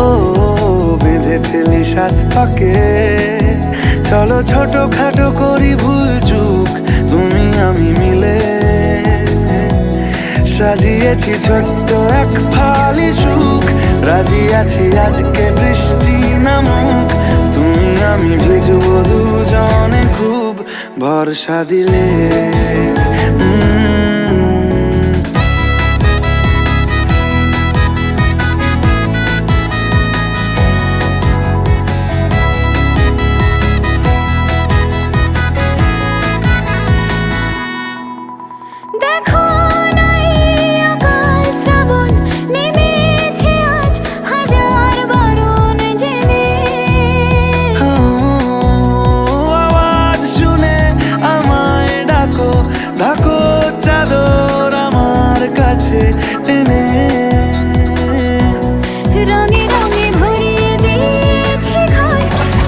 ও বেঁধে ফেলি সাত পাকে। চলো ছোট খাটো করি ভুল চুক তুমি আমি মিলে। সাজিয়েছি ছোট্ট এক ফালি সুখ, রাজি আছি আজকে বৃষ্টি নামুক। তুমি আমি ভিজবো দুজনে খুব ভরসা দিলে। ঢাকো চাদর আমার কাছে টেনে, রঙে রঙে ভরিয়ে দিয়েছি ঘর।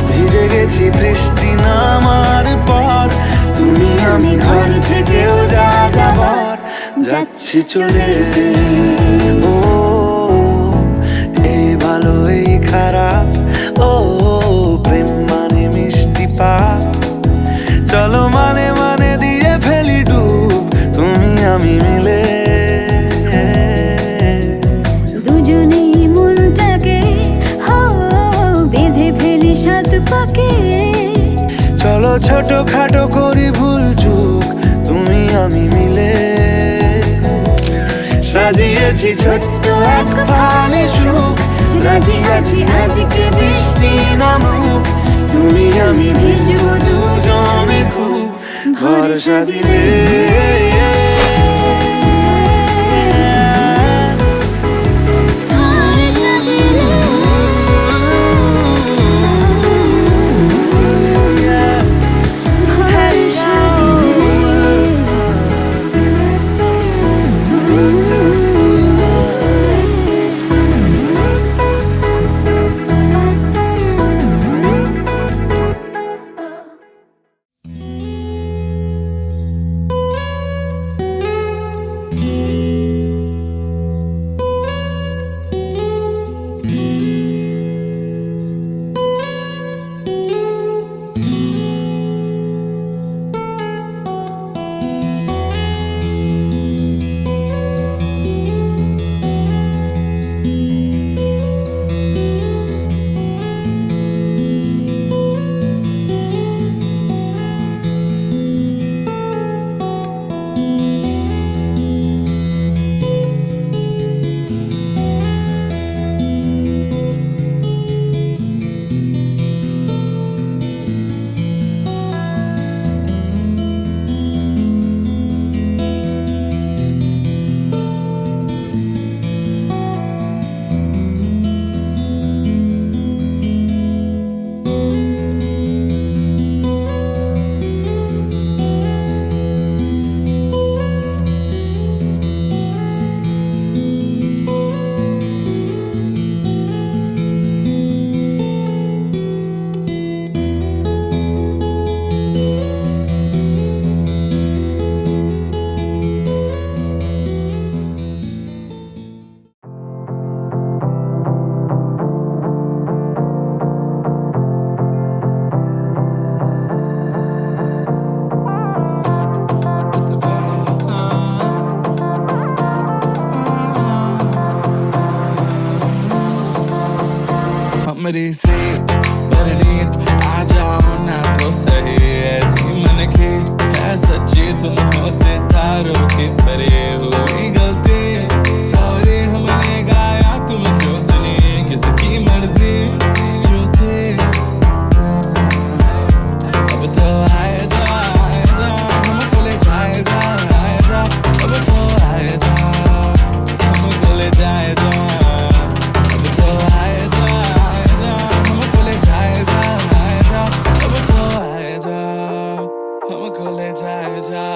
ভিজে গেছি বৃষ্টি নামার পর, তুমি আমি ঘর থেকেও যা যাবার যাচ্ছি চলে। ও এই ভালো এই খারাপ, ও প্রেম মানে মিষ্টি পাপ। চলো মানে মানে দিয়ে ফেলি ডুব তুমি আমি মিলে। দুজনেই মনটাকে বেঁধে ফেলি সাত পাকে। চলো ছোট খাটো করি ভুল চুক তুমি আমি মিলে। সাজিয়েছি ছোট্ট এক ফালি সুখ, রাজি আছি আজকে বৃষ্টি নামুক। তুমি আমি ভিজবো দুজনে খুব ভরসা দিলে। हमरी से परनीत आ जाओ ना तो सही। ऐसी मन की है सच्ची तुम हो सितारों की परे हुई गलती। सॉरी हमने गाया तुम क्यों सुनी किसकी मर्जी जो थे। अब तो आए जा हमको ले जाए जा आए जा। अब तो आए जा हमको ले जाए जा। अब तो आए जा हमको ले जाए जा आए जा। अब तो आए जा हमको ले जाए जा।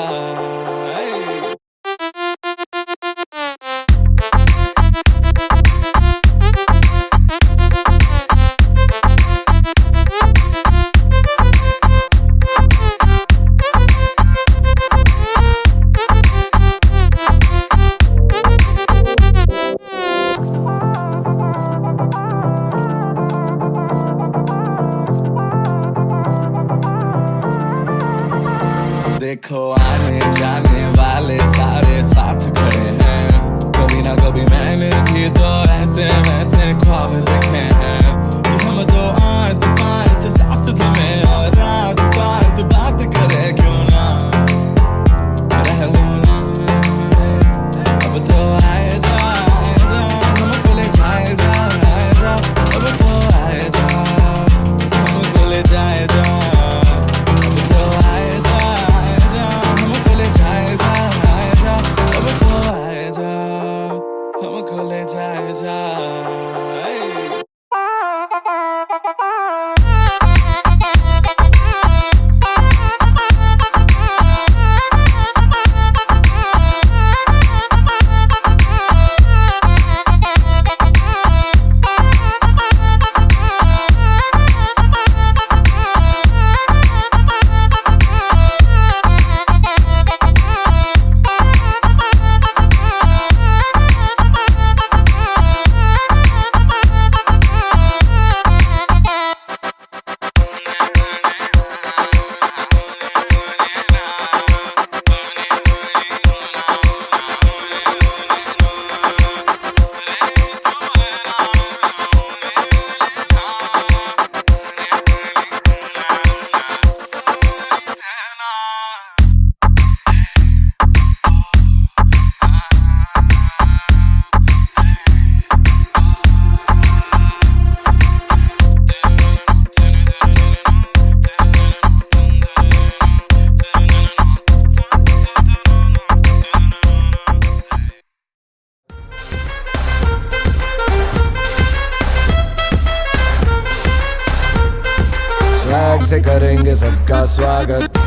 से करेंगे सबका स्वागत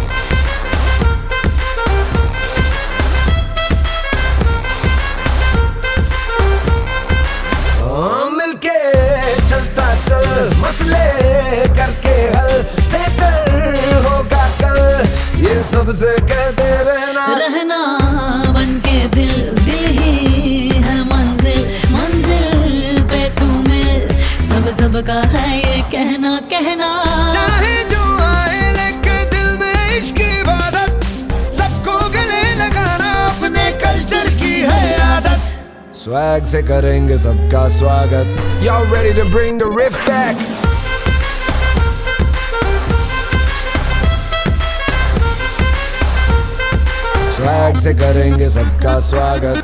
मिलके चलता चल मसले करके हल बेहतर होगा कल ये सबसे कहते रहना रहना बनके दिल दिल ही है मंजिल मंजिल पे तू मिल सब का है ये कहना कहना चाहे जो आए लेके दिल में इश्क की इबादत सबको गले लगाना अपने कल्चर की है आदत स्वैग से करेंगे सबका स्वागत Y'all ready to bring the riff back swag से करेंगे सबका स्वागत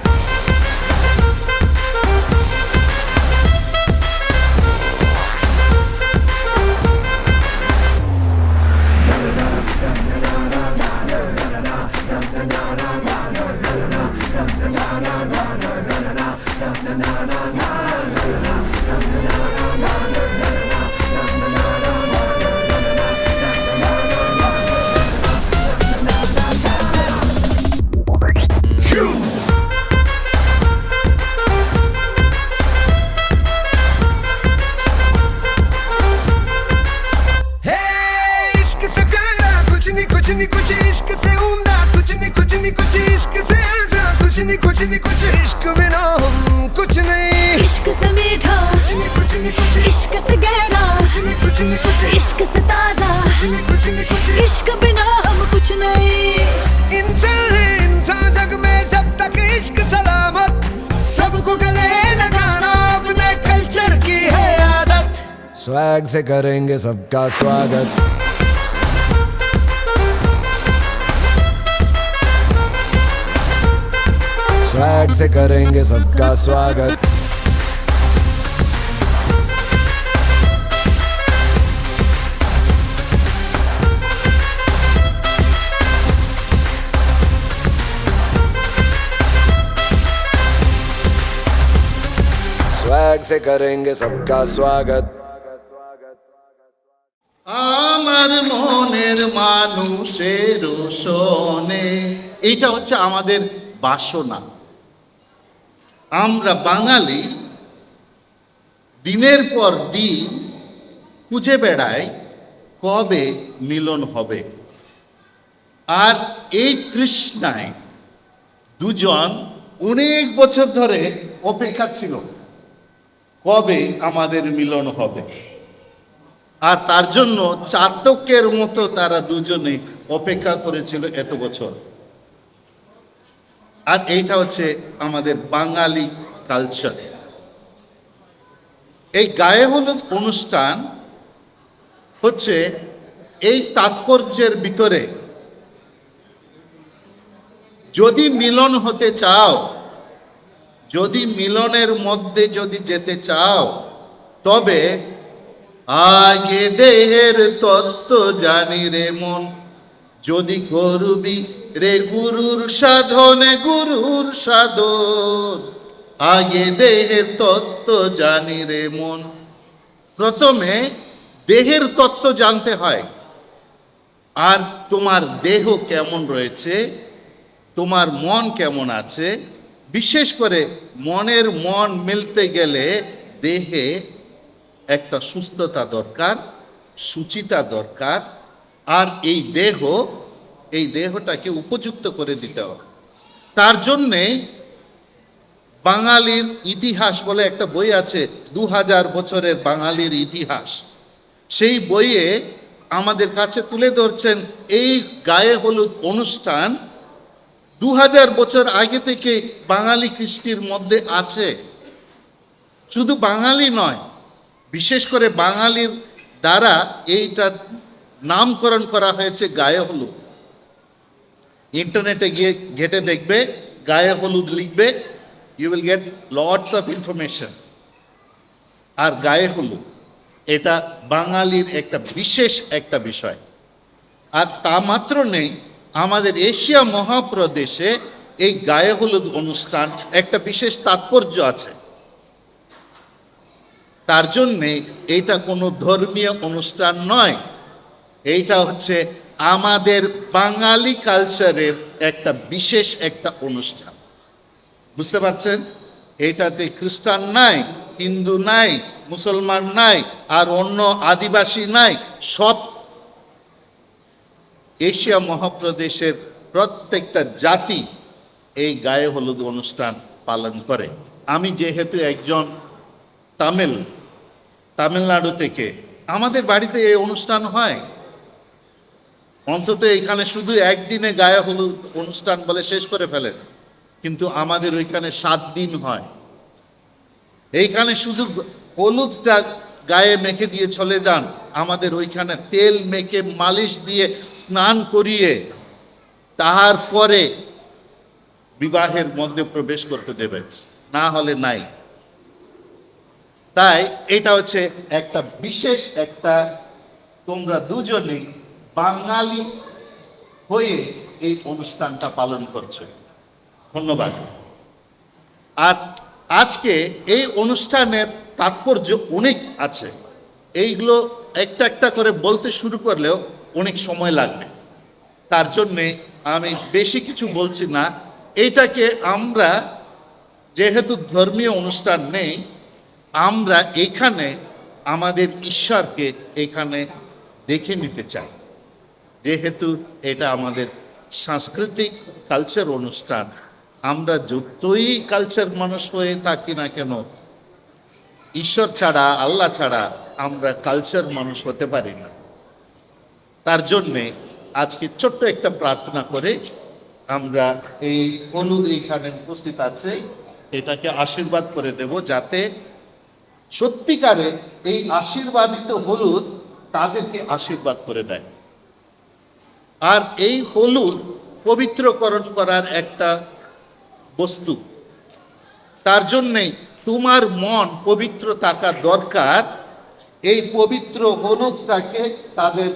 कुछ इश्क से उमदा कुछ इश्क से ऐसा कुछ इश्क बिना हम कुछ नहीं इश्क से मीठा कुछ इश्क से गहरा कुछ इश्क से ताजा कुछ इश्क बिना हम कुछ नहीं इंसान है इंसान जग में जब तक इश्क सलामत सबको गले लगाना अपने कल्चर की है आदत स्वैग से करेंगे सबका स्वागत स्वैग से करेंगे सबका स्वागत स्वैग से करेंगे सबका स्वागत আমার মনের মানুষের শোনে এইটা হচ্ছে আমাদের বাসনা আমরা বাঙালি দিনের পর দিন খুঁজে বেড়াই কবে মিলন হবে আর এই তৃষ্ণায় দুজন অনেক বছর ধরে অপেক্ষা ছিল কবে আমাদের মিলন হবে আর তার জন্য চাতকের মতো তারা দুজনে অপেক্ষা করেছিল এত বছর আর এইটা হচ্ছে আমাদের বাঙালি কালচার এই গায়ে হলুদ অনুষ্ঠান হচ্ছে এই তাৎপর্যের ভিতরে যদি মিলন হতে চাও যদি মিলনের মধ্যে যদি যেতে চাও তবে আগে দেহের তত্ত্ব জানি রে মন যদি করবি রে গুরুর সাধন আগে দেহের তত্ত্ব জানি রে মন প্রথমে দেহের তত্ত্ব জানতে হয় আর তোমার দেহ কেমন রয়েছে তোমার মন কেমন আছে বিশেষ করে মনের মন মিলতে গেলে দেহে একটা সুস্থতা দরকার সুচিতা দরকার আর এই দেহটাকে উপযুক্ত করে দিতে হবে তার জন্যে বাঙালির ইতিহাস বলে একটা বই আছে 2000 বছরের বাঙালির ইতিহাস সেই বইয়ে আমাদের কাছে তুলে ধরছেন এই গায়ে হলুদ অনুষ্ঠান 2000 বছর আগে থেকে বাঙালি কৃষ্টির মধ্যে আছে শুধু বাঙালি নয় বিশেষ করে বাঙালির দ্বারা এইটার নামকরণ করা হয়েছে গায়ে হলুদ ইন্টারনেটে গিয়ে ঘেটে দেখবে গায়ে হলুদ লিখবে you will get lots of information আর গায়ে হলুদ এটা বাঙালির একটা বিশেষ একটা বিষয় আর তা মাত্র নেই আমাদের এশিয়া মহাপ্রদেশে এই গায়ে হলুদ অনুষ্ঠান একটা বিশেষ তাৎপর্য আছে তার জন্যে এটা কোনো ধর্মীয় অনুষ্ঠান নয় এইটা হচ্ছে আমাদের বাঙালি কালচারের একটা বিশেষ একটা অনুষ্ঠান। বুঝতে পারছেন? এইটাতে খ্রিস্টান নাই, হিন্দু নাই, মুসলমান নাই, আর অন্য আদিবাসী নাই, সব এশিয়া মহাপ্রদেশের প্রত্যেকটা জাতি এই গায়ে হলুদ অনুষ্ঠান পালন করে। আমি যেহেতু একজন তামিলনাড়ু থেকে, আমাদের বাড়িতে এই অনুষ্ঠান হয়। অন্তত এখানে শুধু একদিনে গায়ে হলুদ অনুষ্ঠান বলে শেষ করে ফেলেন, কিন্তু আমাদের ওইখানে 7 দিন হয়। এইখানে শুধু হলুদটা গায়ে মেখে দিয়ে চলে যান, আমাদের ওইখানে তেল মেখে মালিশ দিয়ে স্নান করিয়ে তাহার পরে বিবাহের মধ্যে প্রবেশ করতে দেবে, না হলে নাই। তাই এটা হচ্ছে একটা বিশেষ একটা, তোমরা দুজনেই বাঙালি হয়ে এই অনুষ্ঠানটা পালন করছো, ধন্যবাদ। আর আজকে এই অনুষ্ঠানের তাৎপর্য অনেক আছে, এইগুলো একটা একটা করে বলতে শুরু করলেও অনেক সময় লাগবে। তার জন্যে আমি বেশি কিছু বলছি না। এইটাকে আমরা, যেহেতু ধর্মীয় অনুষ্ঠান নেই, আমরা এখানে আমাদের ঈশ্বরকে এখানে দেখে নিতে চাই। যেহেতু এটা আমাদের সাংস্কৃতিক কালচার অনুষ্ঠান, আমরা যতই কালচার মানুষ হয়ে থাকি না কেন, ঈশ্বর ছাড়া, আল্লাহ ছাড়া আমরা কালচার মানুষ হতে পারি না। তার জন্যে আজকে ছোট্ট একটা প্রার্থনা করে আমরা এই হলুদ এইখানে উপস্থিত আছে, এটাকে আশীর্বাদ করে দেব, যাতে সত্যিকারে এই আশীর্বাদিত হলুদ তাদেরকে আশীর্বাদ করে দেয়। আর এই হলুদ পবিত্রকরণ করার একটা বস্তু, তার জন্যেই তোমার মন পবিত্র থাকা দরকার এই পবিত্র হলুদটাকে তাদের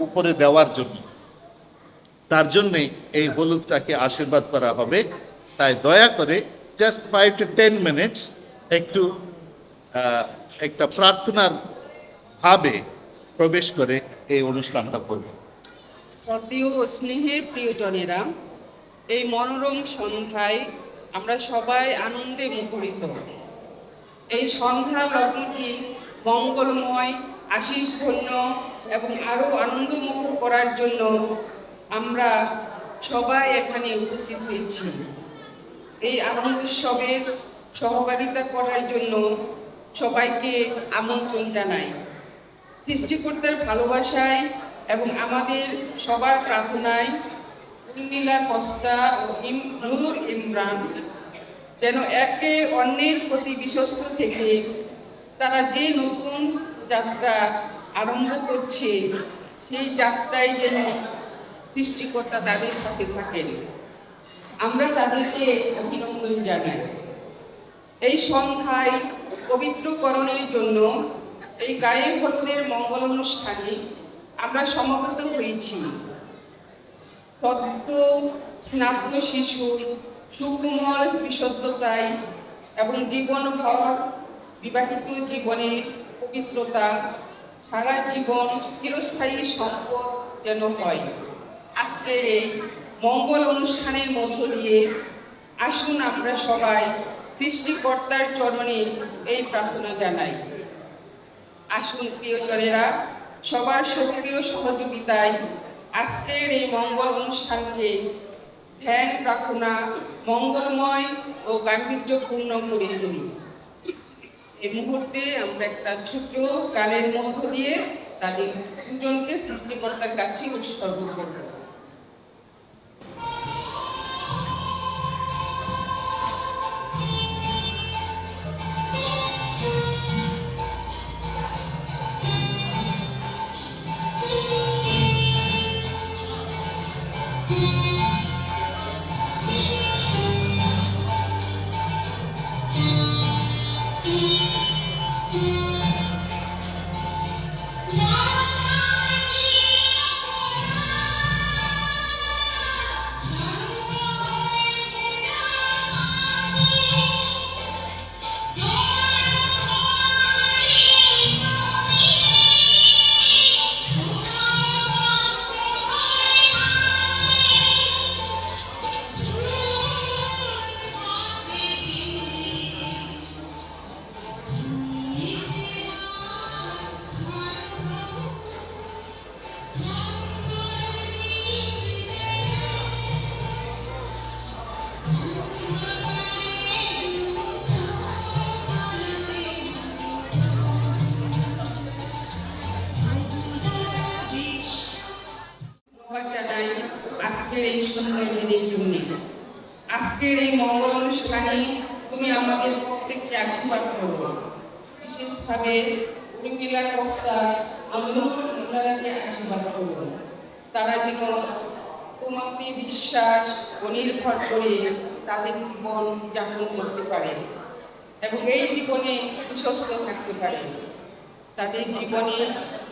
উপরে দেওয়ার জন্য। তার জন্যেই এই হলুদটাকে আশীর্বাদ করা হবে। তাই দয়া করে জাস্ট 5 to 10 মিনিটস একটু একটা প্রার্থনার ভাবে প্রবেশ করে এই অনুষ্ঠানটা করব। শ্রদ্ধেয় ও স্নেহের প্রিয়জনেরা, এই মনোরম সন্ধ্যায় আমরা সবাই আনন্দে মুখরিত। এই সন্ধ্যা লগ্নটি মঙ্গলময়, আশীষধন্য এবং আরও আনন্দমুখর করার জন্য আমরা সবাই এখানে উপস্থিত হয়েছি। এই আনন্দ উৎসবের সহযোগিতা করার জন্য সবাইকে আমন্ত্রণ জানাই। সৃষ্টিকর্তার ভালোবাসায় এবং আমাদের সবার প্রার্থনায় উর্মিলা কস্তা ও নুরুল ইমরান যেন একে অন্যের প্রতি বিশ্বস্ত থেকে তারা যে নতুন যাত্রা আরম্ভ করছে, সেই যাত্রায় যেন সৃষ্টিকর্তা তাদের সাথে থাকেন। আমরা তাদেরকে অভিনন্দন জানাই। এই সন্ধ্যায় পবিত্রকরণের জন্য এই গায়ে হলুদের মঙ্গল অনুষ্ঠানে আমরা সমবেত হয়েছি। সদ্য স্নাত শিশুর সুকুমল বিশুদ্ধতায় এবং জীবনভর বিবাহিত জীবনের পবিত্রতা সারা জীবন চিরস্থায়ী সম্পদ যেন হয়। আজকের এই মঙ্গল অনুষ্ঠানের মধ্য দিয়ে আসুন আমরা সবাই সৃষ্টিকর্তার চরণে এই প্রার্থনা জানাই। আসুন প্রিয়জনেরা, সবার সক্রিয় সহযোগিতায় আজকের এই মঙ্গল অনুষ্ঠানকে ধ্যান, প্রার্থনা, মঙ্গলময় ও গাম্ভীর্যপূর্ণ করে তুলি। এই মুহূর্তে আমরা একটা ছোট গানের মধ্য দিয়ে তাদের দুজনকে সৃষ্টিকর্তার কাছে উৎসর্গ করব। আজকের এই সুন্দর দিনের জন্য। আজকের এই মঙ্গল অনুষ্ঠানে তুমি আমাদের প্রত্যেককে আশীর্বাদ করো, বিশেষভাবে উর্মিলা কস্তা ওনারাকে আশীর্বাদ করো। তারা যেন তোমাকে বিশ্বাস ও নির্ভর করে তাদের জীবন যাপন করতে পারে এবং এই জীবনে সুস্থ থাকতে পারে। তাদের জীবনে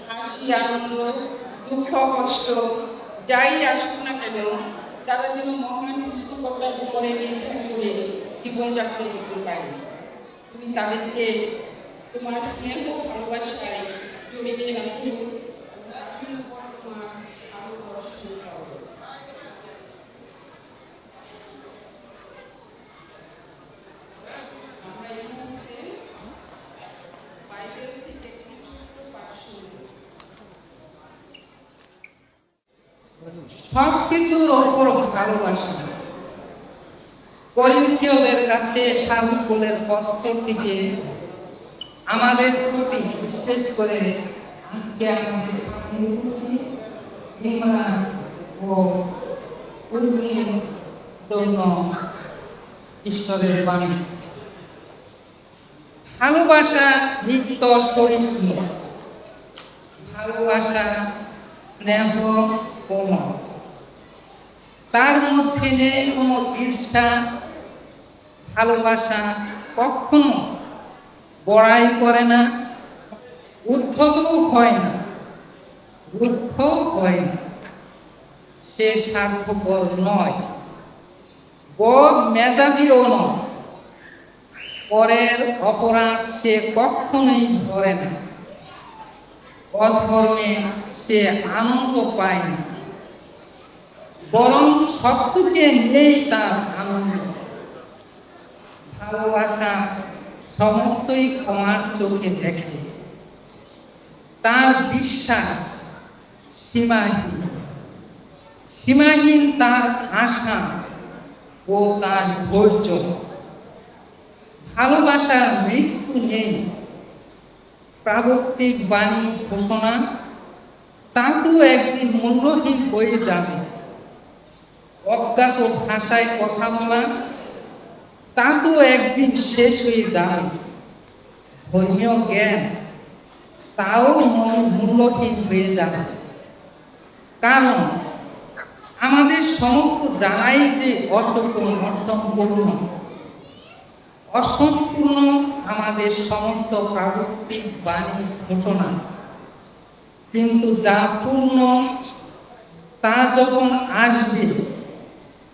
হাসি, আনন্দ, দুঃখ, কষ্ট যাই আসুক না কেন, তারা যেন মহান সৃষ্টিকর্তার উপরে নির্ভর করে জীবনযাপন করতে পারে। তুমি তাদেরকে তোমার স্নেহ ভালোবাসায় জড়িয়ে রাখো, তাদের উপর তোমার আরো দর্শন করো। আমরা এই মুহূর্তে বাইবেল থেকে একটি ছোট্ট পাঠ শুনব। সবকিছুর ওপর ভালোবাসা। করিন্থীয়দের কাছে সাধুকুলের পক্ষ থেকে আমাদের প্রতি, বিশেষ করে আজকে আমাদের ইমান ও উন্নয়নের জন্য ঈশ্বরের বাণী। ভালোবাসা নিত্য সহিষ্ণু, ভালোবাসা স্নেহ কোমল, তার মধ্যে নেই কোনো ঈর্ষা। ভালোবাসা কখনো বড়াই করে না, উদ্ধতও হয় না, রুক্ষ হয় না। সে স্বার্থপর নয়, বদ মেজাজিও নয়। পরের অপরাধ সে কখনোই ধরে না, অধর্মে সে আনন্দ পায় না, বরং সবটুকে নেই তার আনন্দ। ভালোবাসা সমস্তই ক্ষমার চোখে দেখে, তার বিশ্বাস সীমাহীন, সীমাহীন তার আশা ও তার ধৈর্য। ভালোবাসার মৃত্যু নেই। প্রাবক্তিক বাণী ঘোষণা তা তো একদিন মূল্যহীন হয়ে যাবে। অজ্ঞাত ভাষায় কথা বলা তা তো একদিন শেষ হয়ে যাবে। ধর্মীয় জ্ঞান তাও মূল্যহীন হয়ে যাবে। কারণ আমাদের সমস্ত জানাই যে অসম্পূর্ণ আমাদের সমস্ত প্রাগতিক বাণী ঘোষণা। কিন্তু যা পূর্ণ তা যখন আসবে,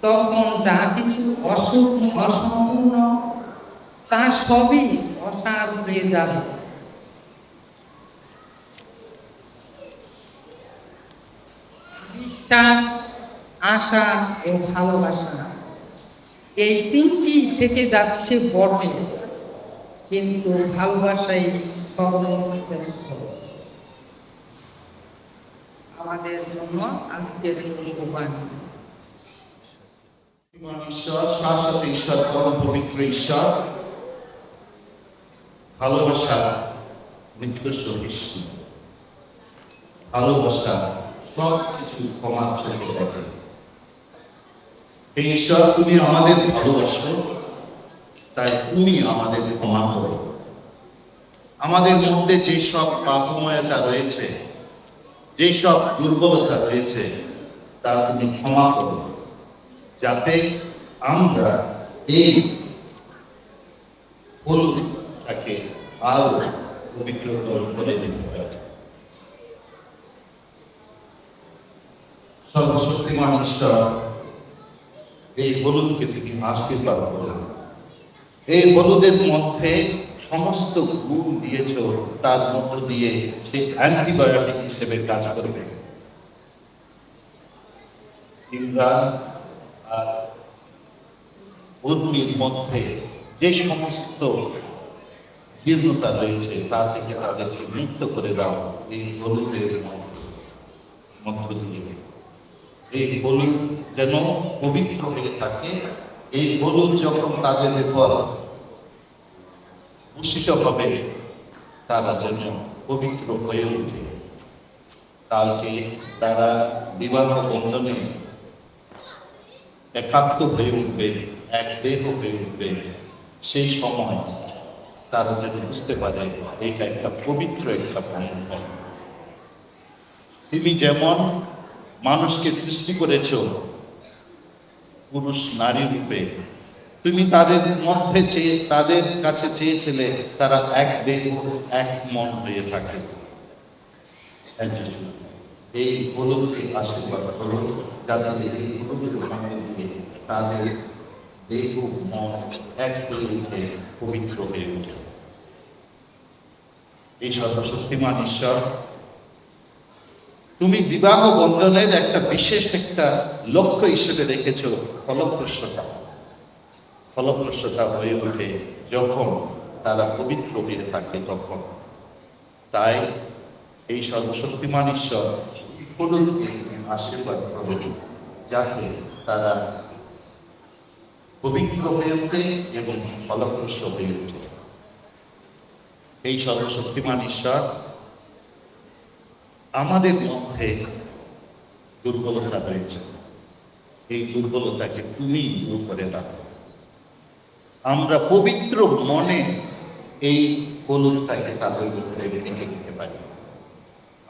তখন যা কিছু অসম্পূর্ণ তা সবই অসার হয়ে যাবে। বিশ্বাস, আশা ও ভালোবাসা, এই তিনটি থেকে যাচ্ছে বটে, কিন্তু ভালোবাসাই সর্বশ্রেষ্ঠ। আমাদের জন্য আজকের এই বাণী। ঈশ্বর, শাশ্বত ঈশ্বর, পরম পবিত্র ঈশ্বর, ভালোবাসা নিত্য সহিষ্ণু, ভালোবাসা সব কিছু ক্ষমার চোখে দেখে। এই ঈশ্বর, তুমি আমাদের ভালোবাসো, তাই তুমি আমাদের ক্ষমা করো। আমাদের মধ্যে যেসব পাপময়তা রয়েছে, যেসব দুর্বলতা রয়েছে, তা তুমি ক্ষমা করো, যাতে আমরা এই হলুদটাকে আরো পবিত্রতর করে দিতে পারি। সর্বশক্তিমান ঈশ্বর, এই হলুদকে তুমি আশীর্বাদ করো। এই হলুদের মধ্যে সমস্ত গুণ দিয়েছ, তার মধ্য দিয়ে সে অ্যান্টিবায়োটিক হিসেবে কাজ করবে। ইমরান আর উর্মির মধ্যে যে সমস্ত জীর্ণতা রয়েছে, তা থেকে তাদেরকে মুক্ত করে দাও এই হলুদের মধ্য দিয়ে। এই হলুদ যেন পবিত্র হয়ে থাকে। এই হলুদ যখন তাদের উপর ভূষিত হবে, তারা যেন পবিত্র হয়ে ওঠে। কালকে তারা বিবাহ বন্ধনে একাত্ম হয়ে উঠবে, এক দেহ হয়ে উঠবে, সেই সময় তারা যদি বুঝতে পারে এটা একটা পবিত্র একটা বন্ধন। তুমি যেমন মানুষকে সৃষ্টি করেছ পুরুষ নারী রূপে, তুমি তাদের মধ্যে চেয়ে তাদের কাছে চেয়েছিলে তারা এক দেহ এক মন হয়ে থাকে। এই হলুদকে আশীর্বাদ করো যাতে এই হলুদের ভাঙে দিয়ে তাদের দেহ মন এক হয়ে উঠে পবিত্র হয়ে ওঠে। এই সর্বশক্তিমান ঈশ্বর, তুমি বিবাহ বন্ধনের একটা বিশেষ একটা লক্ষ্য হিসেবে রেখেছ ফলপ্রসূতা। ফলপ্রসূতা হয়ে ওঠে যখন তারা পবিত্র হয়ে থাকে তখন। তাই এই সর্বশক্তিমান ঈশ্বর হলুদকে আশীর্বাদ করবেন যাতে তারা পবিত্র হয়ে ওঠে এবং ফলপ্রসূ হয়ে ওঠে। এই সর্বশক্তিমান ঈশ্বর, আমাদের মধ্যে দুর্বলতা রয়েছে, এই দুর্বলতাকে তুমি দূর করে রাখো। আমরা পবিত্র মনে এই হলুদটাকে তাদের উপরে রেখে দিতে পারি।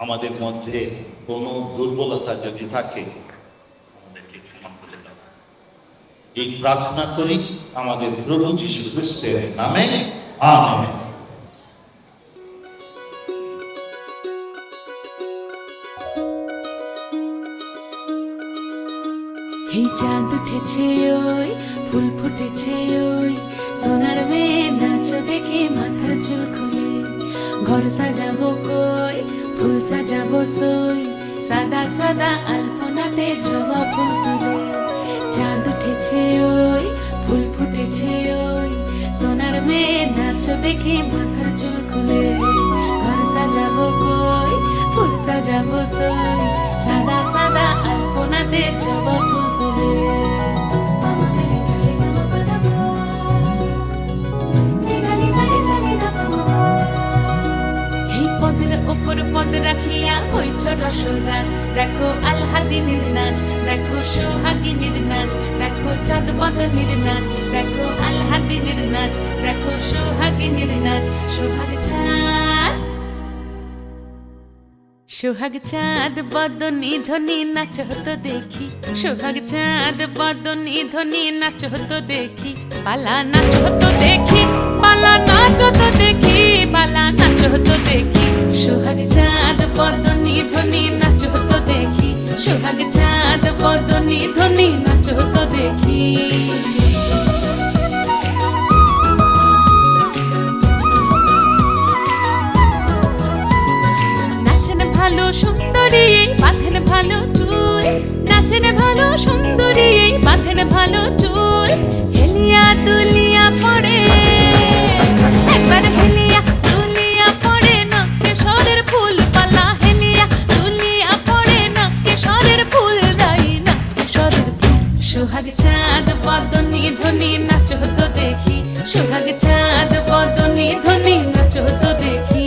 আমাদের মধ্যে কোনো দুর্বলতা যদি থাকে আমাদেরকে ক্ষমা করে দাও। এই প্রার্থনা করি আমাদের প্রভু যীশু খ্রিস্টের নামে, আমেন। এই চাঁদ উঠেছে ওই, ফুল ফুটেছে ওই, সোনার মেয়ে নাচ দেখে মাথার চুল খুলে। ঘর সাজাবো কই, ফুল সাজাবো সই, সাদা সাদা আলপনাতে জবা ফুল তুলে। চাঁদ উঠেছে ওই, ফুল ফুটেছে ওই, সোনার মেয়ে নাচ দেখে মাথার চুল খুলে। ঘর সাজাবো কই, ফুল সাজাবো সই, সাদা সাদা আলপনাতে জবা ফুল তুলে। উপর পদ রাখিয়া হইছ রসরাজ, দেখো আল্লাদিনের নাচ, দেখো সোহাগিনীর নাচ, দেখো চাঁদ বদনের নাচ, দেখো আল্লাদিনের নাচ, দেখো সোহাগিনীর নাচ। সোহাগ চাঁদ, সোহাগ চাঁদ বদনী ধ্বনি নাচ হতো দেখি, সোহাগ চাঁদ বদনী ধ্বনি নাচ হতো দেখি। পালা নাচ হতো দেখি, পালা নাচ হতো দেখি, পালা নাচ হতো দেখি। সোহাগ চাঁদ বদনী ধ্বনি নাচ হতো দেখি, সোহাগ চাঁদ বদনী ধ্বনি নাচ হতো দেখি। নাচেন ভালো সুন্দরী বাঁধেন ভালো চুল, নাচেন ভালো সুন্দরী বাঁধেন ভালো চুল। হেলিয়া দুলিয়া পড়ে, একবার হেলিয়া দুলিয়া পড়ে না কেশরের ফুল পালা। হেলিয়া দুলিয়া পড়ে না কেশরের ফুল, রাই না কেশরের ফুল। সোহাগ চাঁদ বদনী ধ্বনি নাচ হতো দেখি, সোহাগ চাঁদ বদনী ধ্বনি নাচ হতো দেখি।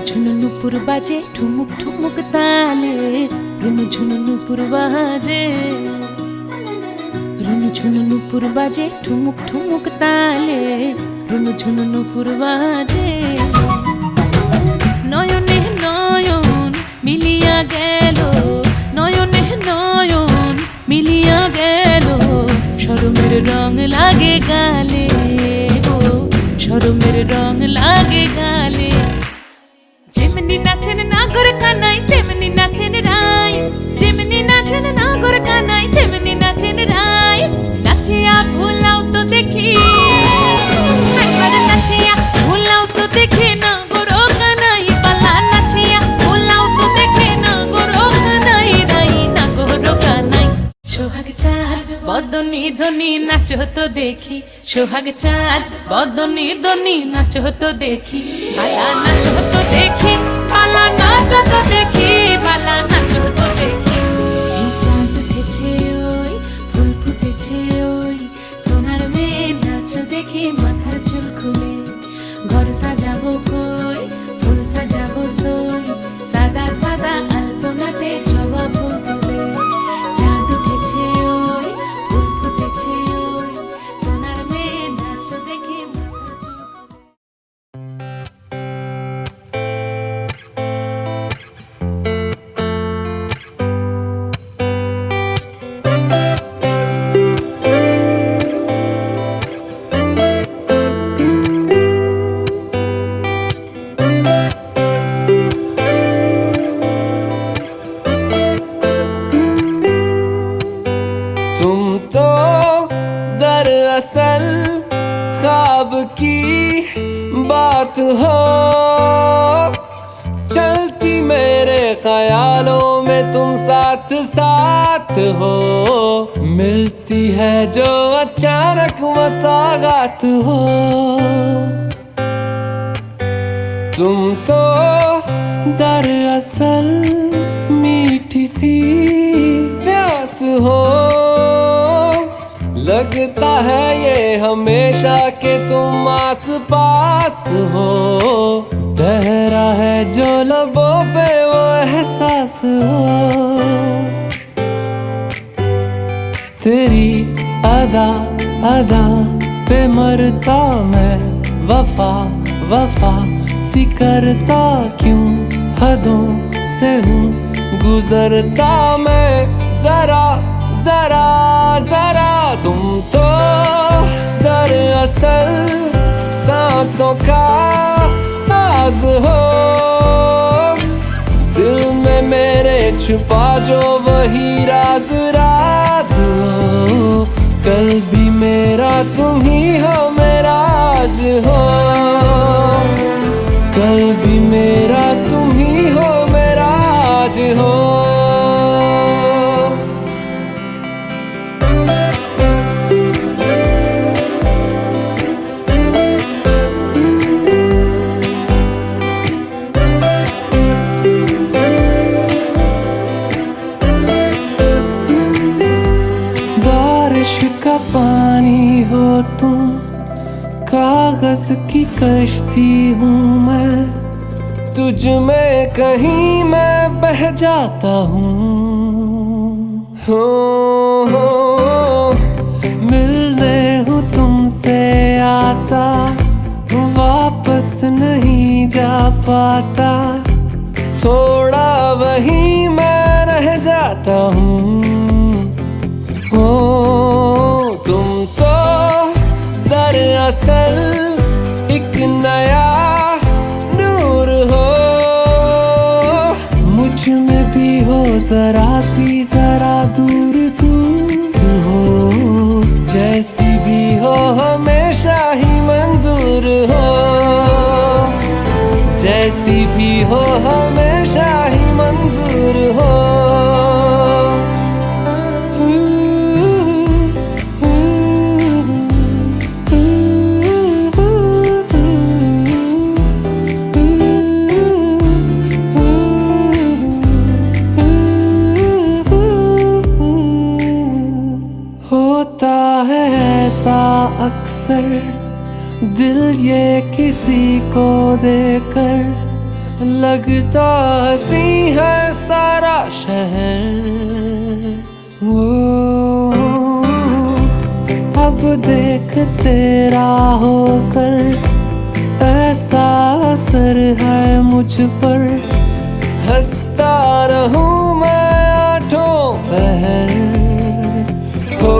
ঝুনু নুপুর বাজে ঠুমুক ঠুমুক তালে, রুনু ঝুনু নুপুর বাজে, রুনু ঝুনু নুপুর বাজে ঠুমুক ঠুমুক তালে, রুনু ঝুনু নুপুর বাজে। নয়নে নয়ন মিলিয়া গেল, নয়নে নয়ন মিলিয়া গেল, শরমের রং লাগে গালে গো, শরমের রং লাগে গালে। যেমনি নাচেন নাগর কানাই তেমনি নাচেন রাই, যেমনি নাচেন নাগর কানাই তেমনি নাচেন রাই। নাচিয়া ভুলাও তো দেখি, একবার নাচিয়া ভুলাও তো দেখি নাগর কানাই পালা। নাচিয়া ভুলাও তো দেখি নাগর কানাই, রাই নাগর কানাই। সোহাগ চাঁদ বদনী ধ্বনি নাচ হতো দেখি, সোহাগ চাঁদ বদনী ধ্বনি নাচ হতো দেখি। পালা নাচ হতো দেখি, পালা নাচ হতো দেখি, পালা নাচ হতো দেখি। এই চাঁদ উঠেছে ওই, रात हो चलती मेरे ख्यालों में तुम साथ साथ हो मिलती है जो अचानक वो सौगात हो तुम तो दरअसल मीठी सी प्यास हो लगता है ये हमेशा के तुम आस पास हो ठहरा है जो लबों पे वो एहसास हो तेरी अदा अदा पे मरता मैं वफा वफा सी करता क्यों हदों से हूँ गुजरता मैं जरा जरा जरा तुम तो दरअसल सांसों का साज हो दिल में मेरे छुपा जो वही राज राज हो कल भी मेरा तुम ही हो मेरा आज हो कल भी मेरा तुम ही हो मेरा आज हो बारिश का पानी हो तुम कागज की कश्ती हूँ मैं तुझ में कहीं मैं बह जाता हूँ हो मिलने हूँ तुमसे आता वापस नहीं जा पाता थोड़ा वहीं मैं रह जाता हूँ हो तुम तो दरअसल एक नया नूर हो मुझ में भी हो जरा सी जरा दूर दूर हो जैसी भी हो हमेशा ही मंजूर हो जैसी भी हो हमेशा ही मंजूर हो ऐसा अक्सर दिल ये किसी को देकर लगता हंसी है सारा शहर वो अब देख तेरा होकर ऐसा असर है मुझ पर हंसता रहूं मैं आठों पहर हो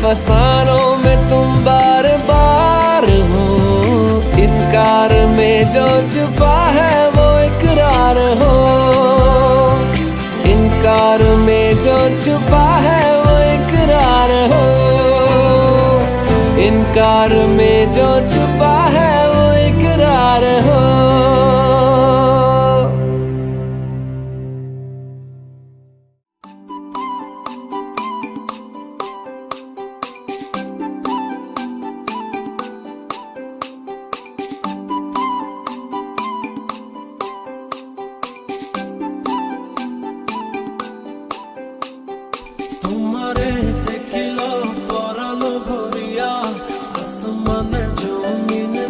फसानों में तुम बार बार हो इनकार में जो छुपा है वो इकरार हो इनकार में जो छुपा है वो इकरार हो इनकार में जो छुपा है वो इकरार हो তোমারে দেখিল পরানো ভরিয়া আসমানে জমিনে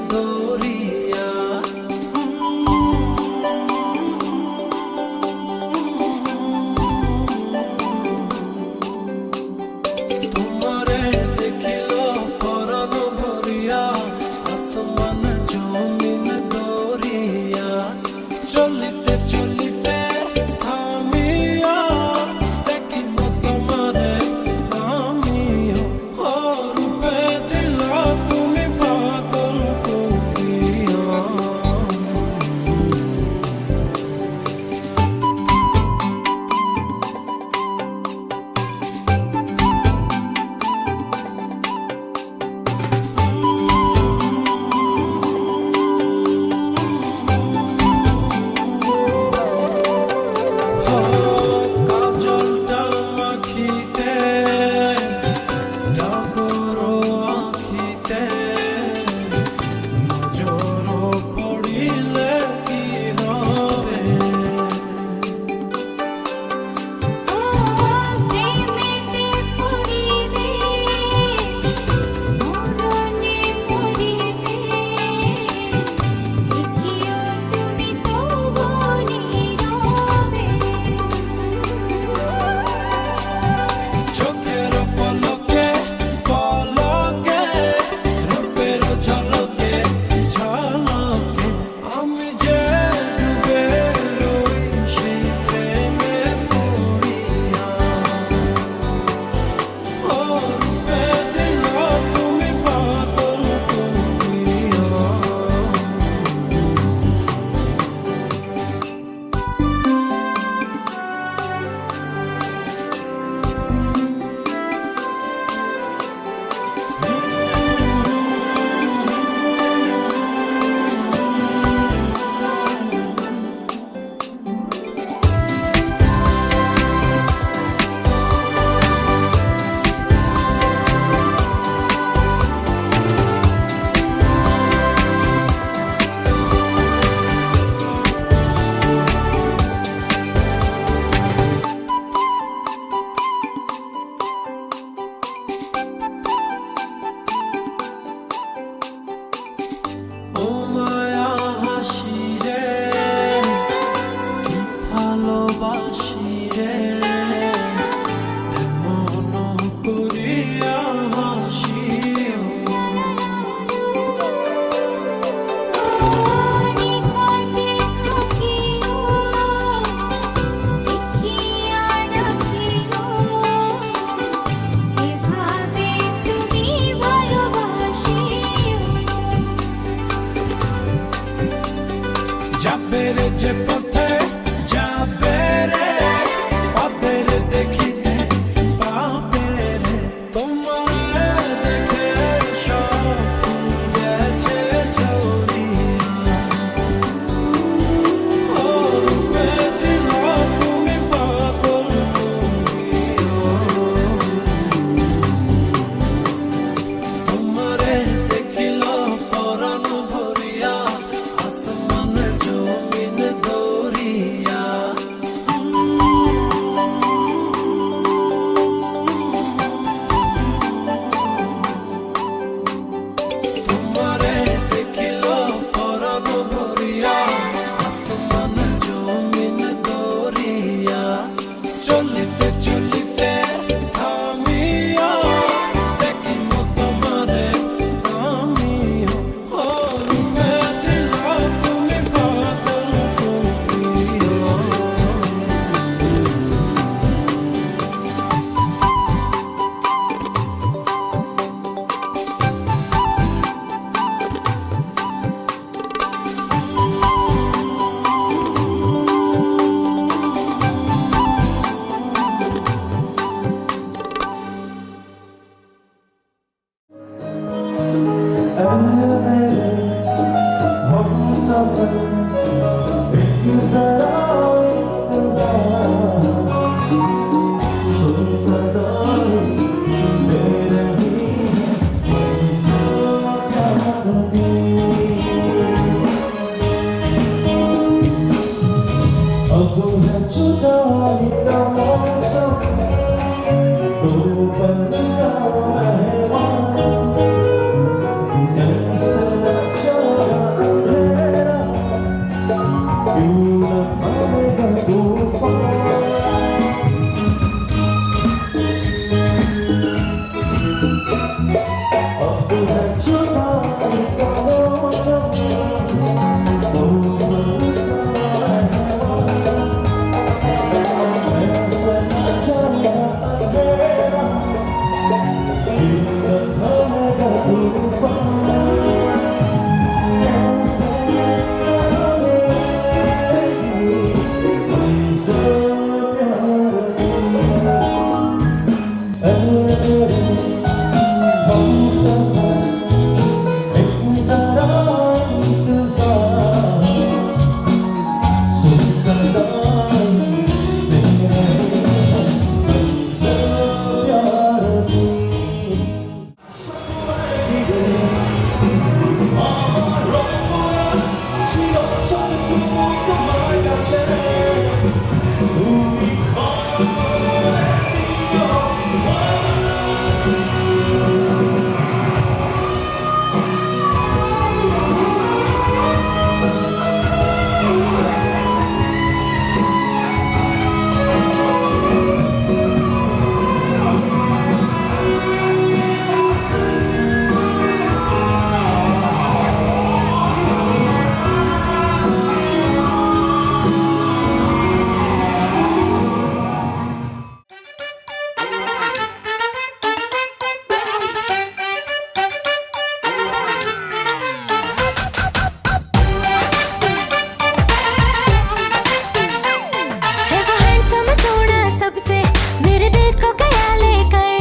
है वो हैंडसम सोना सबसे मेरे दिल को गया लेकर,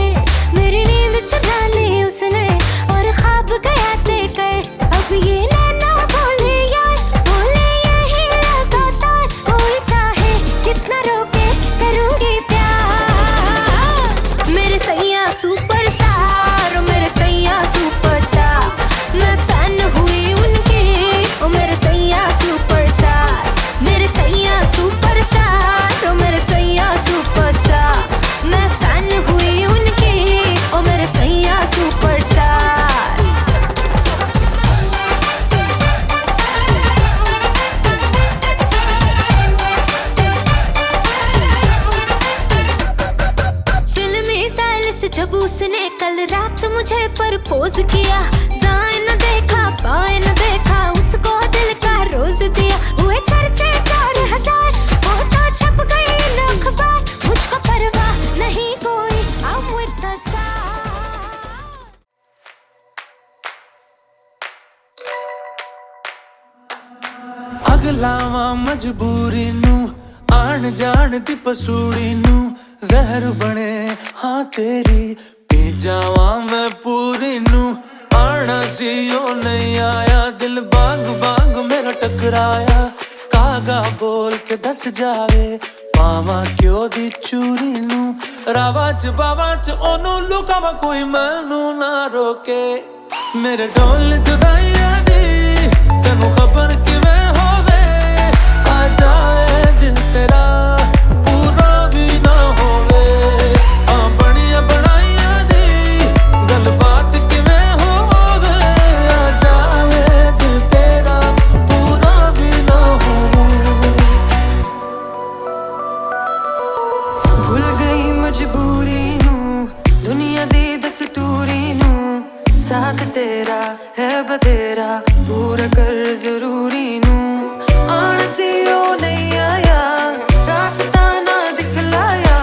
मेरी नींद चुरा ली उसने और ख्वाब गया लेकर। अब ये नैना बोले यार, बोले यही लगातार, कोई चाहे कितना रोके करूंगी प्यार। मेरे सैया सुपरस्टार, मेरे सैया सुपरस्टार, मैं फैन हुई उनकी, ओ मेरे सैया सुपरस्टार, मेरे सैया सुपरस्टार, ओ मेरे सैया सुपरस्टार, मैं फैन हुई उनकी, ओ मेरे सैया सुपरस्टार। फिल्मी स्टाइल से जब उसने कल रात मुझे प्रपोज किया, दाएं न देखा बाएं न देखा, उसको दिल का रोज दिया। हुए चर्चे 4000, फोटो छप गई न अखबार, मुझको परवाह नहीं कोई, I'm with the stars। ਅਗਲਾਵਾਂ ਮਜਬੂਰੀ ਨੂੰ ਆਣ ਜਾਣ ਦੀ ਪਸੂੜੀ ਨੂੰ ਜ਼ਹਿਰ ਬਣੇ ਹਾਂ ਤੇਰੀ ਪੀ ਜਾਵਾਂ ਮੈਂ ਪੂਰੀ ਨੂੰ ਆਣਾ ਸੀ ਉਹ ਨਹੀਂ ਆਇਆ ਦਿਲ ਬਾਗ ਬਾਗ ਮੇਰਾ ਟਕਰਾਇਆ ਕਾਗਾ ਬੋਲ ਕੇ ਦੱਸ ਜਾਵੇ ਪਾਵਾਂ ਕਿਉਂ ਦੀ ਚੂਰੀ ਨੂੰ ਰਾਵਾਂ ਚ ਬਾਵਾਂ ਚ ਉਹਨੂੰ ਲੁਕਾਵਾਂ ਕੋਈ ਮੈਨੂੰ ਨਾ ਰੋਕੇ ਮੇਰੇ ਢੋਲ ਜੁਦਾਈਆਂ ਦੀ ਤੈਨੂੰ ਖਬਰ ਕਿਵੇਂ ਹੋਵੇ ਆ ਜਾਵੇ ਦਿਲ ਤੇਰਾ ਪੂਰਾ ਵੀ ਨਾ ਹੋਵੇ ਆ ਬਣੀਆਂ ਬਣਾਈਆਂ ਦੀ ਗੱਲਬਾਤ ਕਿਵੇਂ ਹੋਵੇ ਆ ਜਾਵੇ ਦਿਲ ਤੇਰਾ ਪੂਰਾ ਵੀ ਨਾ ਹੋਵੇ ਭੁੱਲ ਗਈ ਮਜਬੂਰੀ ਨੂੰ ਦੁਨੀਆ ਦੀ ਦਸਤੂਰੀ ਨੂੰ साथ तेरा है बतेरा पूरा कर जरूरी नू आना सी ओ नहीं आया रास्ता ना दिखलाया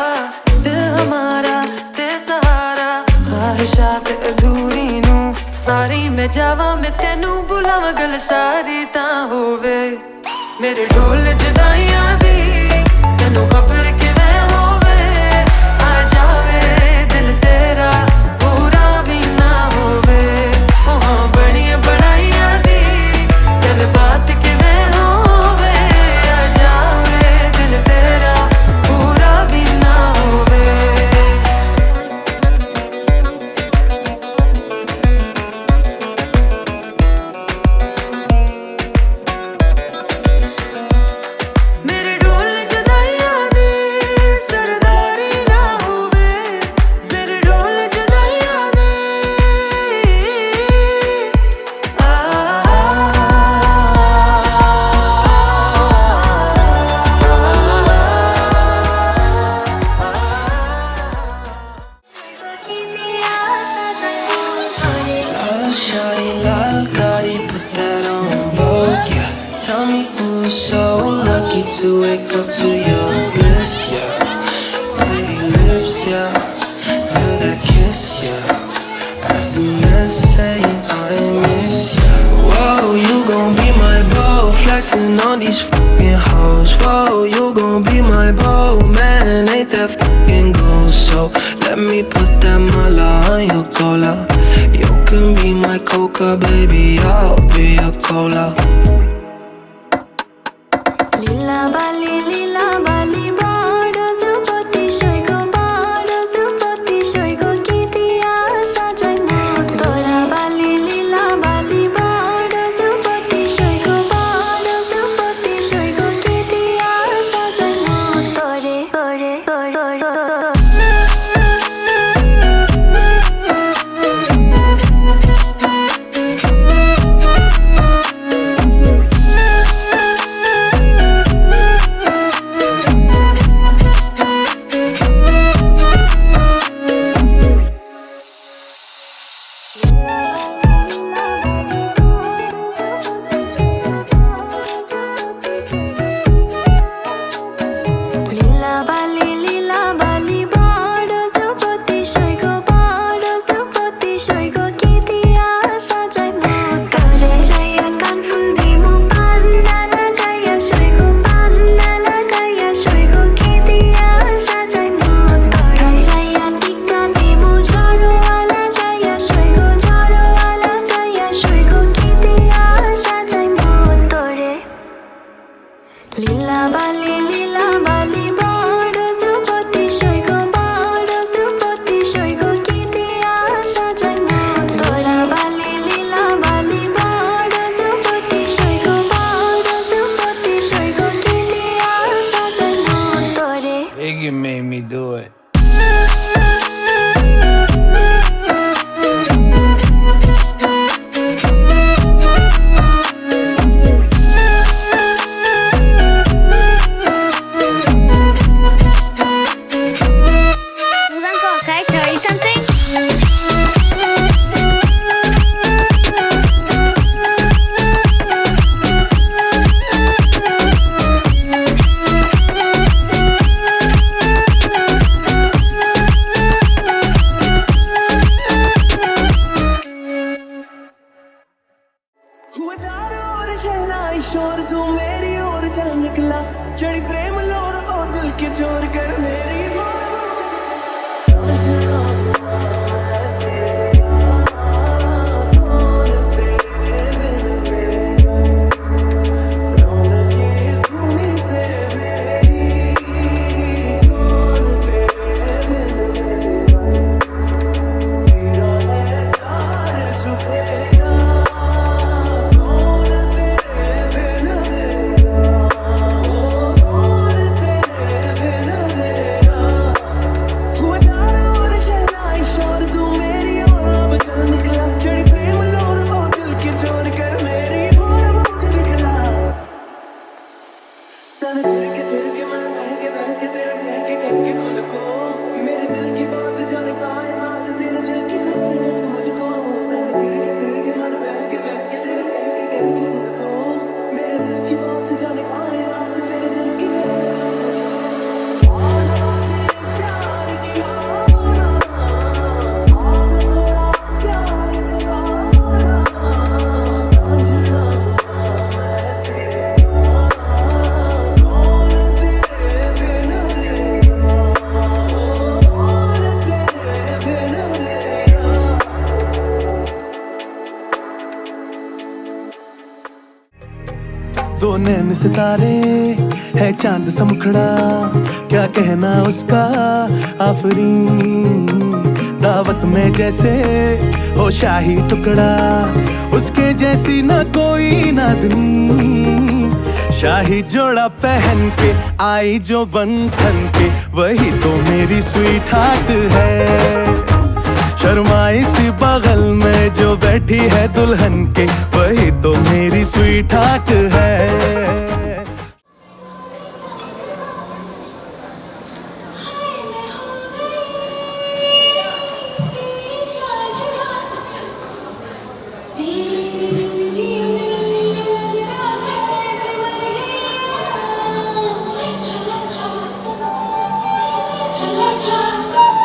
दिल हमारा ते सहारा ख्वाहिशात अधूरी नू सारी मैं जावा मैं तेनू बुलावा गल सारी ता होवे मेरे ढोल जुदाइयां दी तेनू खबर किवें होवे आ जावे दिल तेरा पूरा भी ना होवे बड़िया बनाइया दी गलबात किवें होवे आ जावे दिल तेरा पूरा भी ना होवे मेरे ढोल जुदाइयां दी ya, till I kiss ya. SMS saying I miss ya. Whoa, you gon' be my beau, flexing on these fucking hoes. Whoa, you gon' be my beau, man, ain't that fucking gold? So let me put that mala on your cola. You can be my coca, baby, I'll be your cola. Lila bali bado zupati shoygo bado zupati shoygo kitia sajai motora bali lila bali bado zupati shoygo bado zupati shoygo kitia sajai motore tore tore Biggie made me do it. Muzanko, can I tell you something? हुआ चारों ओर शहनाई शोर, तू मेरी ओर चल निकला, चढ़ी प्रेम लोर और दिल के चोर कर मेरी दो नैन सितारे है चांद सा मुखड़ा, क्या कहना उसका आफरीन। दावत में जैसे हो शाही टुकड़ा, उसके जैसी ना कोई नाज़नीन। शाही जोड़ा पहन के आई जो बंधन के, वही तो मेरी स्वीट हार्ट है। शर्माई सी बगल में जो बैठी है दुल्हन के, वही तो मेरी स्वीट हार्ट है। Cha-cha-cha.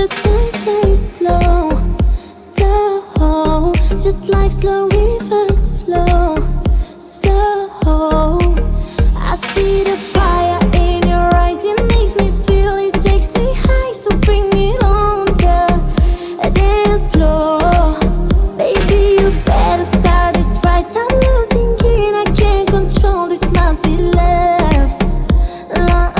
to take place slow, slow, just like slow rivers flow, slow. I see the fire in your eyes, it makes me feel, it takes me high, so bring it on the dance floor. Baby, you better start this right, I'm losing it, I can't control, this must be love, love.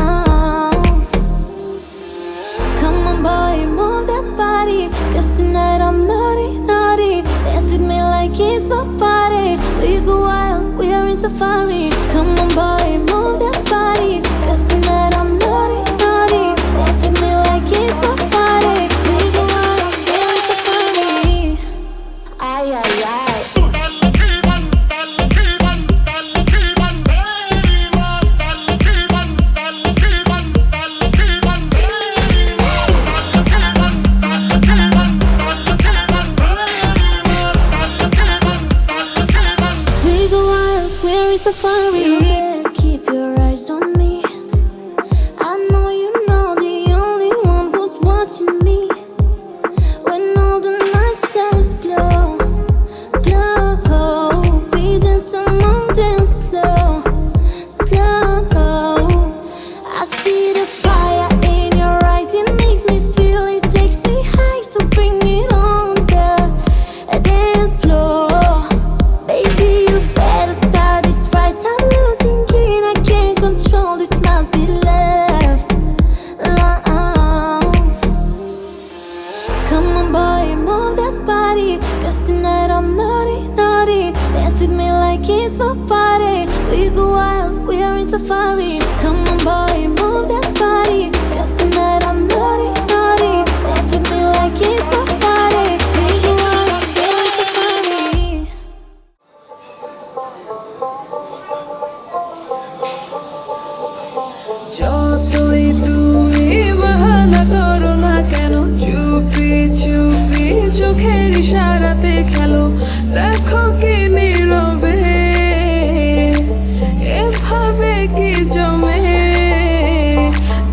Come on boy, move that body, cause tonight I'm naughty, naughty. Dance with me like it's my party, we go wild, we are in safari. Come on boy, move that body, cause tonight I'm naughty, naughty. Dance with me like it's my party, we go wild, we are in safari. Ay, ay, ay. We go wild, we're in safari. You better keep your eyes on me. I know you know the only one who's watching me. When all the night stars glow, glow, we dance among dance slow, slow. I see the fire in your eyes, it makes me feel, it takes me high, so bring it on the dance floor. Baby, you better start this right, I'm losing it, I can't control, this must be love, love. Come on boy, move that body, cause tonight I'm naughty, naughty. Dance with me like it's my party, we go wild, we are in safari. Come on boy, move that body, cause tonight I'm naughty, naughty. Dance with me like it's my party, we go wild, we are in safari. যতই তুমি বাহানা করো না কেন, চুপি চুপি চোখের ইশারাতে খেলো, দেখো কি নীরবে এভাবে কি জমে,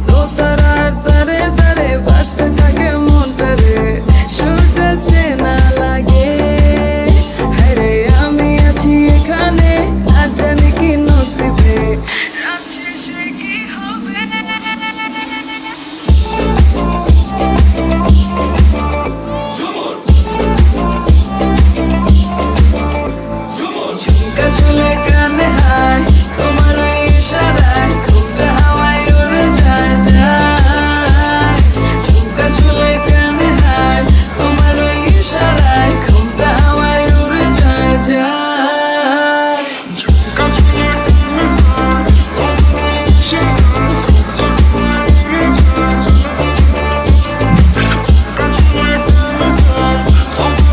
দোতারার তারে তারে বাজতে থাকে মনটা রে, সুরটা চেনা লাগে। হ্যারে আমি আছি এখানে, আজ জানি কি নসিবে, রাত শেষে কি হবে। ঝুমকা ঝুলে কানে হায়, তোমার ওই ইশারায় ঘুমটা হাওয়ায় উড়ে যায়, যায়। ঝুমকা ঝুলে কানে হায়, তোমার ওই ইশারায় ঘুমটা হাওয়ায় উড়ে যায়, যায়। ঝুমকা ঝুলে কানে হায়, তোমার ওই ইশারায় ঘুমটা হাওয়ায় উড়ে যায়, যায়। ঝুমকা ঝুলে কানে হায়, তোমার ওই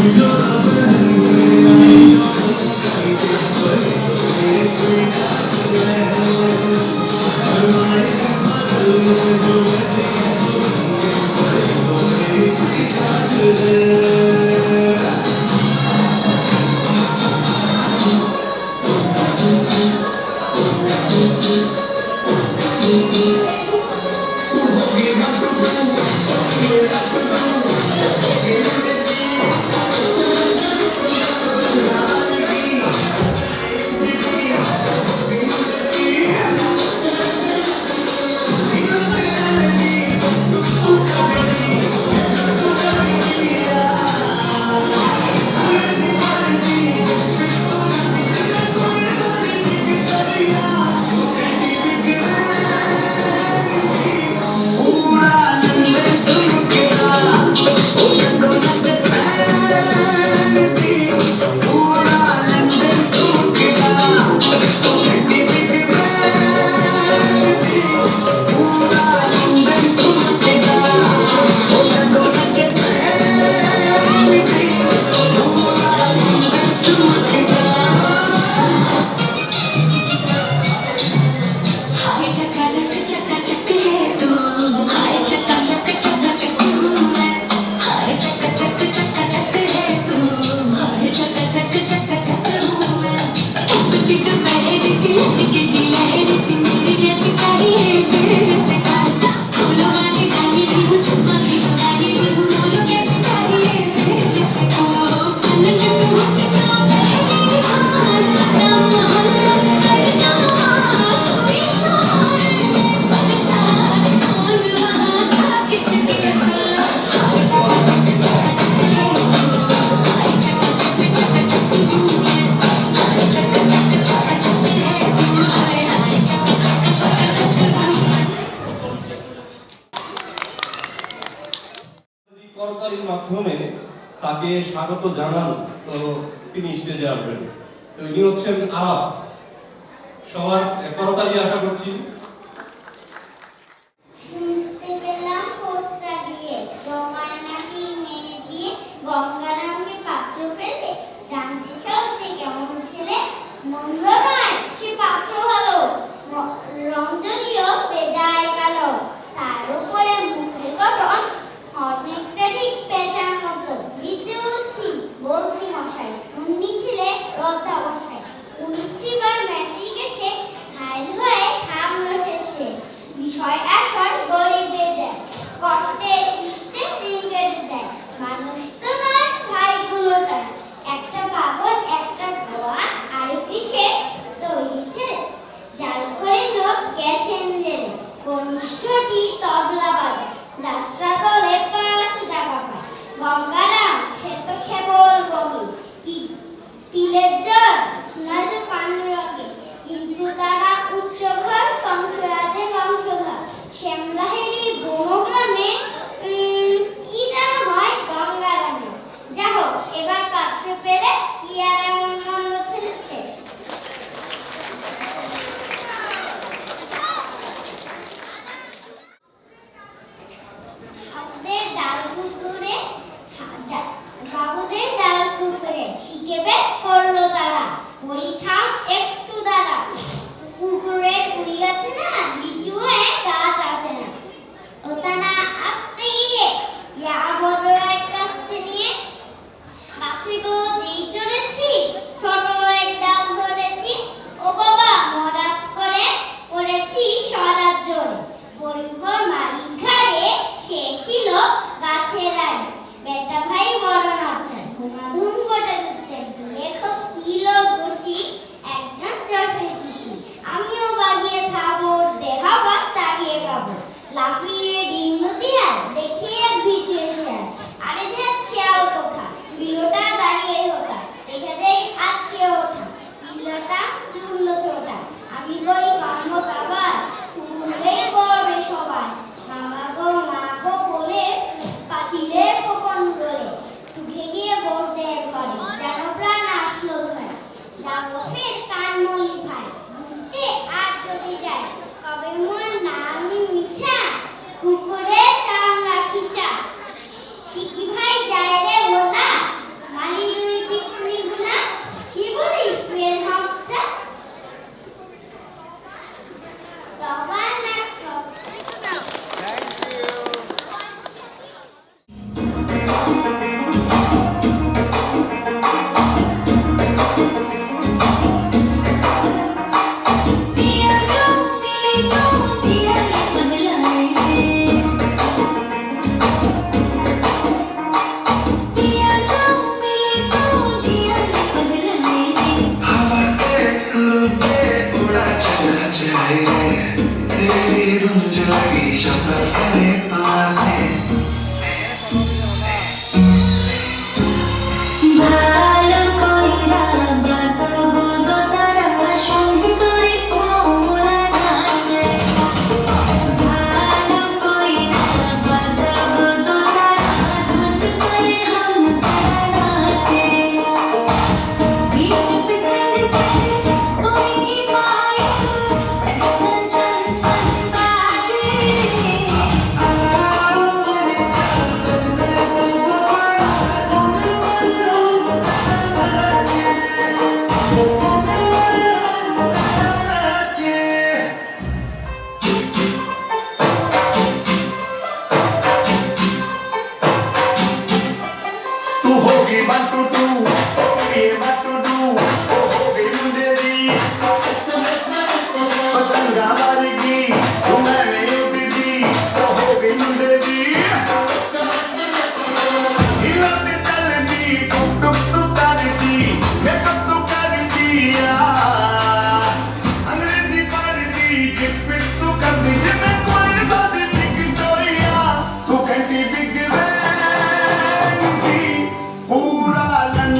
ইশারায় ঘুমটা হাওয়ায় উড়ে যায়, যায়। করতালির মাধ্যমে তাকে স্বাগত জানান, তো তিনি স্টেজে আসবেন। তো ইনি হচ্ছেন আরাফ। সবার করতালি আশা করছি। শুনতে পেলাম পোস্তা দিয়ে তোমার নাকি মেয়ের বিয়ে, গঙ্গারামকে পাত্র পেলে, জানতে চাও যে কেমন ছেলে, মন্দ নয় সে পাত্র ভালো, রং যদিও পেঁজায় কালো, তার উপরে মুখের গঠন অনেকটা ঠিক পেঁচার মতো। বিদ্যুৎ বলছি মশাই, উনি ছিলে রদ্দা মশাই, 19টি বার ম্যাট্রিক এসে ঘায়ল হয়ে থামলো শেষে। বিষয় আসর গরিবে যায়, কষ্টে সৃষ্টে দিন কেটে যায়, মানুষ তো নয় ভাইগুলোটা, একটা পাগল একটা গোয়া আরেকটি সে তৈরি ছেলে, যার ঘরে লোক গেছেন জেলে, কনিষ্ঠটি তবলা বাজায়, যাত্রা দলে 5 টাকা পায়, গঙ্গারাম সে তো কেবল বমি, কি পিলের জল নয়তো পাণ্ডুরঙ্গে, কিন্তু তারা উচ্চ ঘর কংসরাজে বংশধর, শ্যামলাহেরি বনগ্রামে কি যেন হয় গঙ্গারামে। যা হোক এবার পাত্র পেলে কি আর এমন মন্দ ছেলে ফেলে। বাবুদের ডাল পুকুরে শিখে বেশ করলো তারা, বলি থাম একটু দাঁড়া, পুকুরের উড়ি গাছে না লিচু হয়ে গাছ আছে না, ওটা না আসতে গিয়ে ইয়া বড় এক কাস্তে নিয়ে, গাছে গো যেই চলেছি ছোট এক ডাল ধরেছি, ও বাবা মরাত করে করেছি সরাত জোরে, গরিবর মালিক ঘাড়ে সে ছিল গাছের রানী, বেটা ভাই বড় নাচেন ধুমাধুম করে দিচ্ছেন, লেখক কিলো ঘুষি একজন জসে শিশি, আমিও বাগিয়ে থাবো দেখাবা চাগিয়ে গাবো, লাফিয়ে ডিম নদিয়া দেখিয়ে ভিটিয়ে শিয়াল, আরে ধ্যাত শিয়াল কোথা বিলোটা দাঁড়িয়ে হোতা, দেখে যাই আটকে ওঠা, বিলোটা চুল্লো ছোটা, আমি বই কান্ড কাবার ফুলে করবে সবার, মা গো বলে পাচিলে ফোকন বলে, টুকে গিয়ে বসে ঘরে, যেন প্রাণ আসলো ধরে, যাবো ফের কানমলি ভাই, ঘুরতে আর যদি যায়, কবে মোর নামি মিছা, কুকুরে চামড়া খিচা, শিকি ভাই যায় রে ভোলা, মালি রুই পিকনি গুলা, কি বলিস ফের হকটা, সবার না तेरी धुन जगी शफल करे सांसें, ভালো কইরা বাসাবো তো তারা সুন্দরী কোমলা নাচে, ভালো কইরা বাসাবো তো তারা ধুন করে হামসা নাচে, बीट पे संग संग सोई की पाई चल चल चल चल बाजे, तू होगी बंटू टू, ये बंटू टू, ओ होगी मुंडेरी, पतंगा वालेगी, मैं उड़ती, ओ होगी मुंडेरी, हिलती चलती, टुक टुक टुक करती, मेकअप तो करती यार, अंग्रेजी पढ़ती, गिट पिट तो करती, जिन्हें कोई साथी विक्टोरिया, तू घंटी बिगड़ेगी, पूरा लंदन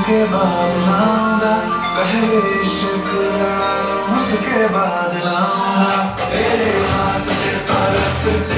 उसके बाद लाऊंगा पहले शुक्राना उसके बाद लाऊंगा तेरे वास्ते फलक से